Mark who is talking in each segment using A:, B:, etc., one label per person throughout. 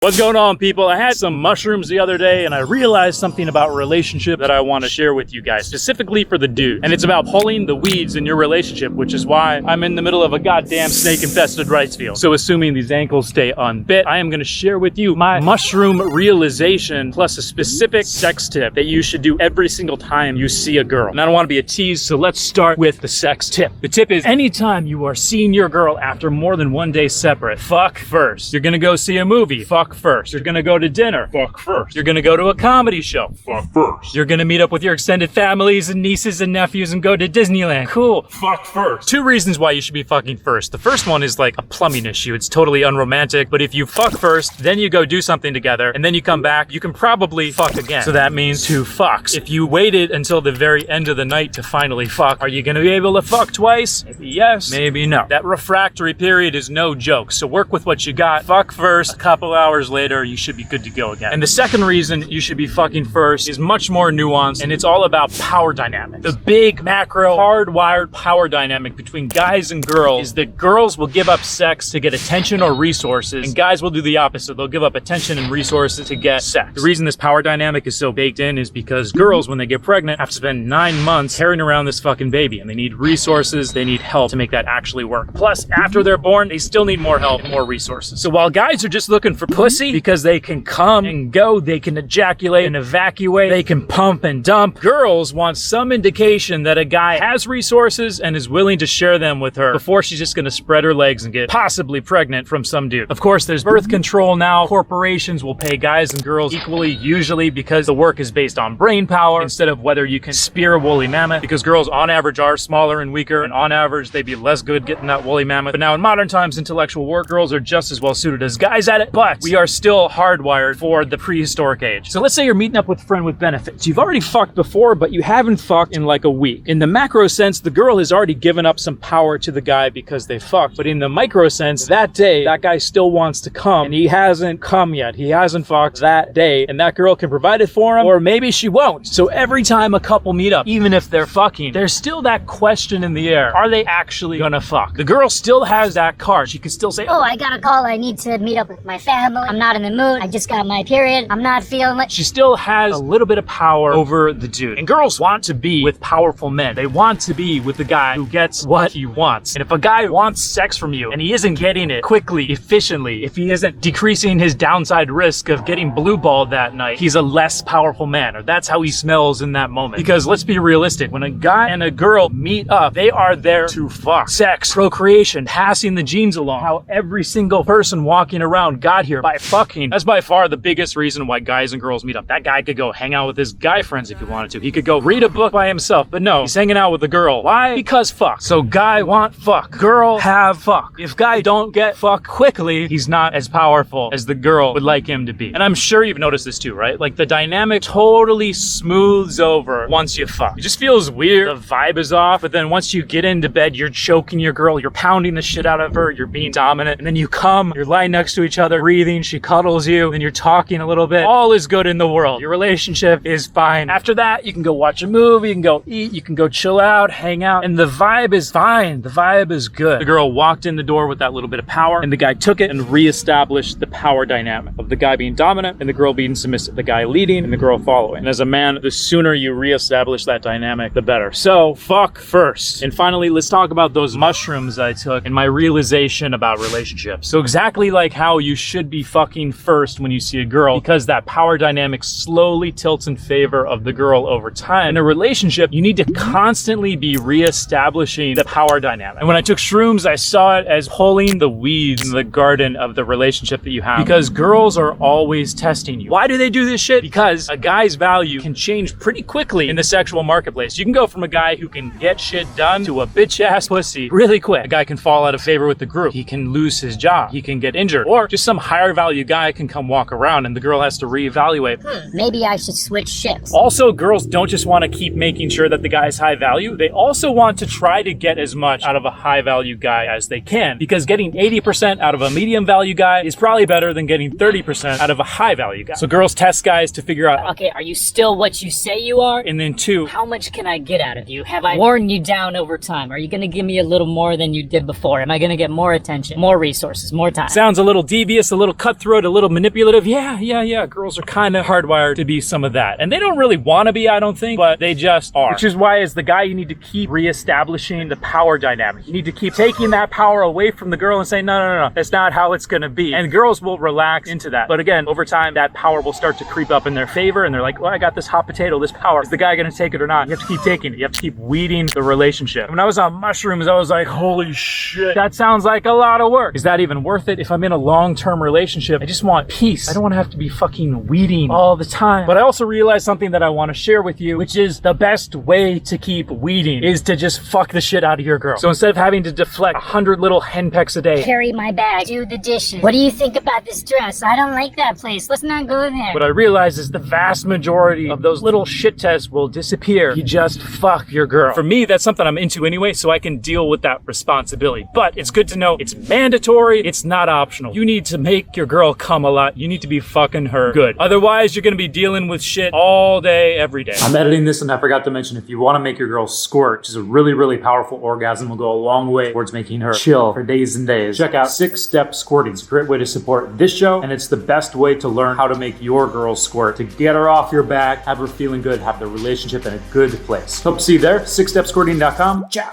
A: What's going on, people? I had some mushrooms the other day and I realized something about relationship that I want to share with you guys, specifically for the dude. And it's about pulling the weeds in your relationship, which is why I'm in the middle of a goddamn snake-infested rice field. So assuming these ankles stay unbit, I am going to share with you my mushroom realization plus a specific sex tip that you should do every single time you see a girl. And I don't want to be a tease, so let's start with the sex tip. The tip is anytime you are seeing your girl after more than one day separate, fuck first. You're going to go see a movie, fuck first. You're gonna go to dinner, fuck first. You're gonna go to a comedy show, fuck first. You're gonna meet up with your extended families and nieces and nephews and go to Disneyland, cool, fuck first. Two reasons why you should be fucking first. The first one is like a plumbing issue. It's totally unromantic, but if you fuck first, then you go do something together, and then you come back, you can probably fuck again. So that means two fucks. If you waited until the very end of the night to finally fuck, are you gonna be able to fuck twice? Maybe yes, maybe no. That refractory period is no joke, so work with what you got. Fuck first, a couple hours later, you should be good to go again. And the second reason you should be fucking first is much more nuanced, and it's all about power dynamics. The big macro hardwired power dynamic between guys and girls is that girls will give up sex to get attention or resources, and guys will do the opposite. They'll give up attention and resources to get sex. The reason this power dynamic is so baked in is because girls, when they get pregnant, have to spend 9 months carrying around this fucking baby, and they need resources, they need help to make that actually work. Plus, after they're born, they still need more help and more resources. So while guys are just looking for pussy because they can come and go, they can ejaculate and evacuate, they can pump and dump, girls want some indication that a guy has resources and is willing to share them with her before she's just gonna spread her legs and get possibly pregnant from some dude. Of course, there's birth control now. Corporations will pay guys and girls equally, usually because the work is based on brain power instead of whether you can spear a woolly mammoth, because girls on average are smaller and weaker, and on average they'd be less good getting that woolly mammoth. But now in modern times, intellectual work, girls are just as well suited as guys at it, but we are still hardwired for the prehistoric age. So let's say you're meeting up with a friend with benefits. You've already fucked before, but you haven't fucked in like a week. In the macro sense, the girl has already given up some power to the guy because they fucked. But in the micro sense, that day, that guy still wants to come, and he hasn't come yet. He hasn't fucked that day, and that girl can provide it for him, or maybe she won't. So every time a couple meet up, even if they're fucking, there's still that question in the air. Are they actually gonna fuck? The girl still has that card. She can still say,
B: oh, I got a call. I need to meet up with my family. I'm not in the mood. I just got my period. I'm not feeling it.
A: She still has a little bit of power over the dude. And girls want to be with powerful men. They want to be with the guy who gets what he wants. And if a guy wants sex from you and he isn't getting it quickly, efficiently, if he isn't decreasing his downside risk of getting blue balled that night, he's a less powerful man, or that's how he smells in that moment. Because let's be realistic, when a guy and a girl meet up, they are there to fuck. Sex, procreation, passing the genes along. How every single person walking around got here by fucking. That's by far the biggest reason why guys and girls meet up. That guy could go hang out with his guy friends if he wanted to. He could go read a book by himself, but no, he's hanging out with a girl. Why? Because fuck. So guy want fuck, girl have fuck. If guy don't get fuck quickly, he's not as powerful as the girl would like him to be. And I'm sure you've noticed this too, right? Like the dynamic totally smooths over once you fuck. It just feels weird, the vibe is off, but then once you get into bed, you're choking your girl, you're pounding the shit out of her, you're being dominant, and then you come, you're lying next to each other, breathing, she cuddles you, and you're talking a little bit. All is good in the world. Your relationship is fine. After that, you can go watch a movie, you can go eat, you can go chill out, hang out, and the vibe is fine. The vibe is good. The girl walked in the door with that little bit of power, and the guy took it and reestablished the power dynamic of the guy being dominant and the girl being submissive, the guy leading and the girl following. And as a man, the sooner you reestablish that dynamic, the better. So, fuck first. And finally, let's talk about those mushrooms I took and my realization about relationships. So exactly like how you should be fucking first when you see a girl, because that power dynamic slowly tilts in favor of the girl over time. In a relationship, you need to constantly be reestablishing the power dynamic. And when I took shrooms, I saw it as pulling the weeds in the garden of the relationship that you have, because girls are always testing you. Why do they do this shit? Because a guy's value can change pretty quickly in the sexual marketplace. You can go from a guy who can get shit done to a bitch ass pussy really quick. A guy can fall out of favor with the group. He can lose his job. He can get injured. Or just some higher value guy can come walk around and the girl has to reevaluate.
B: Maybe I should switch ships.
A: Also, girls don't just want to keep making sure that the guy's high value. They also want to try to get as much out of a high value guy as they can, because getting 80% out of a medium value guy is probably better than getting 30% out of a high value guy. So girls test guys to figure out,
C: okay, are you still what you say you are?
A: and then two,
C: How much can I get out of you? Have I worn you down over time? Are you gonna give me a little more than you did before? Am I gonna get more attention, more resources, more time?
A: sounds a little devious, a little cutthroat, a little manipulative. Yeah. Girls are kind of hardwired to be some of that. And they don't really want to be, I don't think, but they just are. Which is why as the guy, you need to keep reestablishing the power dynamic. You need to keep taking that power away from the girl and saying, no, that's not how it's going to be. And girls will relax into that. But again, over time, that power will start to creep up in their favor. And they're like, well, I got this hot potato, this power. Is the guy going to take it or not? You have to keep taking it. You have to keep weeding the relationship. When I was on mushrooms, I was like, holy shit, that sounds like a lot of work. Is that even worth it? If I'm in a long-term relationship, I just want peace. I don't want to have to be fucking weeding all the time. But I also realized something that I want to share with you, which is the best way to keep weeding is to just fuck the shit out of your girl. So instead of having to deflect 100 little henpecks a day,
B: carry my bag, do the dishes. What do you think about this dress? I don't like that place. Let's not go there.
A: what I realized is the vast majority of those little shit tests will disappear. You just fuck your girl. For me, that's something I'm into anyway, so I can deal with that responsibility. But it's good to know it's mandatory, it's not optional. You need to make your girl come a lot. You need to be fucking her good. Otherwise, you're gonna be dealing with shit all day, every day. I'm editing this and I forgot to mention, if you wanna make your girl squirt, which is a really, really powerful orgasm, will go a long way towards making her chill for days and days. Check out 6-Step Squirting. It's a great way to support this show, and it's the best way to learn how to make your girl squirt, to get her off your back, have her feeling good, have the relationship in a good place. Hope to see you there. 6stepsquirting.com. Ciao.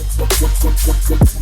D: We'll be right back.